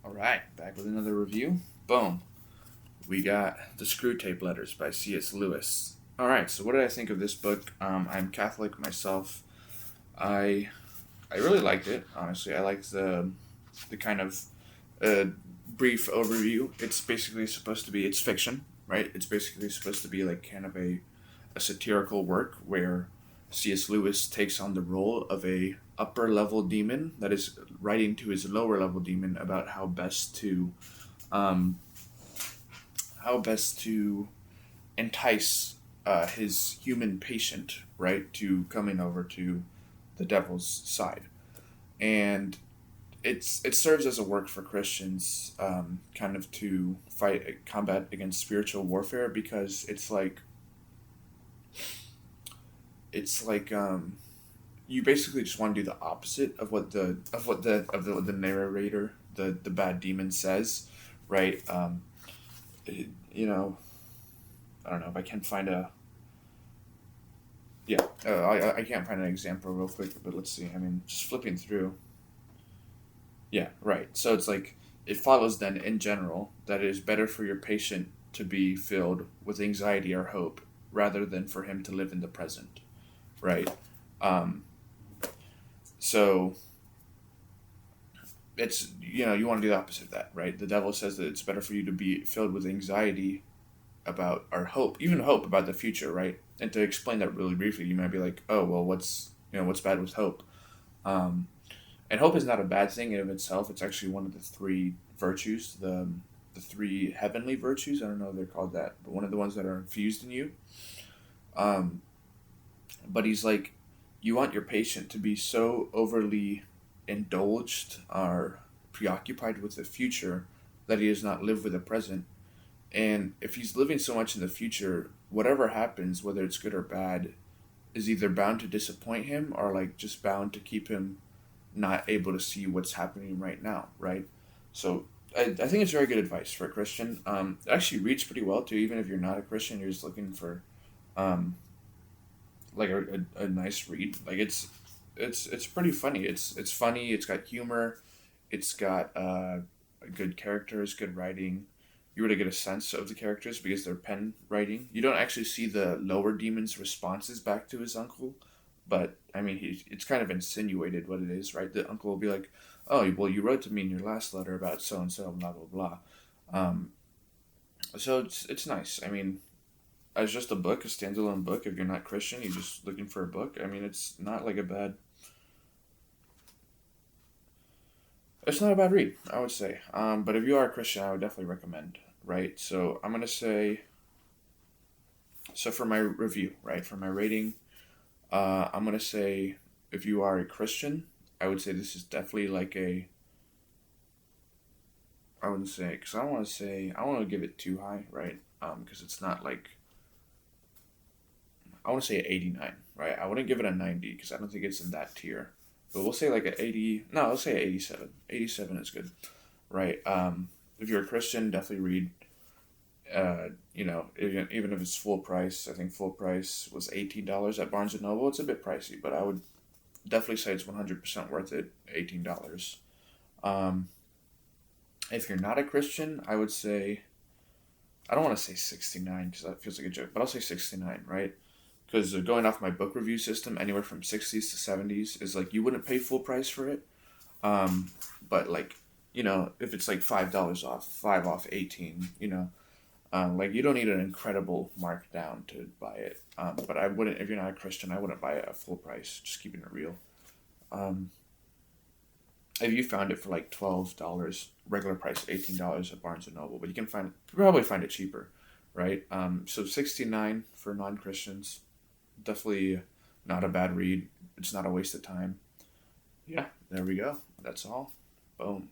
All right, back with another review. Boom. We got the Screwtape Letters by C.S. Lewis. All right, so what did I think of this book? I'm Catholic myself. I I really liked it. Honestly, I liked the kind of uh, brief overview. It's basically supposed to be it's fiction, right? It's basically supposed to be like kind of a satirical work where C.S. Lewis takes on the role of a upper level demon that is writing to his lower level demon about um, how best to entice his human patient, right, to coming over to the devil's side, and it serves as a work for Christians, kind of to fight combat against spiritual warfare because it's like you basically just want to do the opposite of what the narrator, the bad demon says, right? You know, I don't know if I can find a yeah. I can't find an example real quick, but let's see. I mean, just flipping through. Yeah, right. So it's like it follows then in general that it is better for your patient to be filled with anxiety or hope rather than for him to live in the present, right? Um, so it's you want to do the opposite of that, right? The devil says that it's better for you to be filled with anxiety about or hope, even hope about the future, right? And to explain that really briefly, you might be like, oh well, what's bad with hope? Um, and hope is not a bad thing in of itself. It's actually one of the three virtues, the three heavenly virtues. I don't know if they're called that, but one of the ones that are infused in you. Um, but he's like, you want your patient to be so overly indulged or preoccupied with the future that he does not live with the present. And if he's living so much in the future, whatever happens, whether it's good or bad, is either bound to disappoint him or like just bound to keep him not able to see what's happening right now, right? So I think it's very good advice for a Christian. It actually reads pretty well too, even if you're not a Christian, you're just looking for um, like a nice read. Like it's pretty funny. It's funny. It's got humor. It's got good characters, good writing. You really get a sense of the characters because they're pen writing. You don't actually see the lower demon's responses back to his uncle, but I mean, it's kind of insinuated what it is, right? The uncle will be like, "Oh, well, you wrote to me in your last letter about so and so, blah blah blah." Um, so it's nice. I mean, as just a book, a standalone book. If you're not Christian, you're just looking for a book. I mean, it's not a bad read, I would say. But if you are a Christian, I would definitely recommend. Right. So I'm gonna say so for my review, right, for my rating, I'm gonna say if you are a Christian, I would say this is definitely like a. I wouldn't say because I don't want to give it too high, right? Because it's not like I want to say 89, right? I wouldn't give it a 90 because I don't think it's in that tier. But we'll say like a 80. No, let's say a 87. 87 is good, right? If you're a Christian, definitely read. Even if it's full price, I think full price was $18 at Barnes and Noble. It's a bit pricey, but I would definitely say it's 100% worth it. $18. Um, if you're not a Christian, I would say I don't want to say 69 because that feels like a joke, but I'll say 69, right? Because going off my book review system, anywhere from 60s to 70s is like you wouldn't pay full price for it. Um, but like, if it's like $5 off, 5 off 18, like you don't need an incredible markdown to buy it. But I wouldn't, if you're not a Christian, I wouldn't buy it at full price, just keeping it real. Um, if you found it for like $12, regular price $18 at Barnes and Noble, but you can probably find it cheaper, right? So 69 for non Christians, definitely not a bad read. It's not a waste of time. Yeah, there we go. That's all. Boom.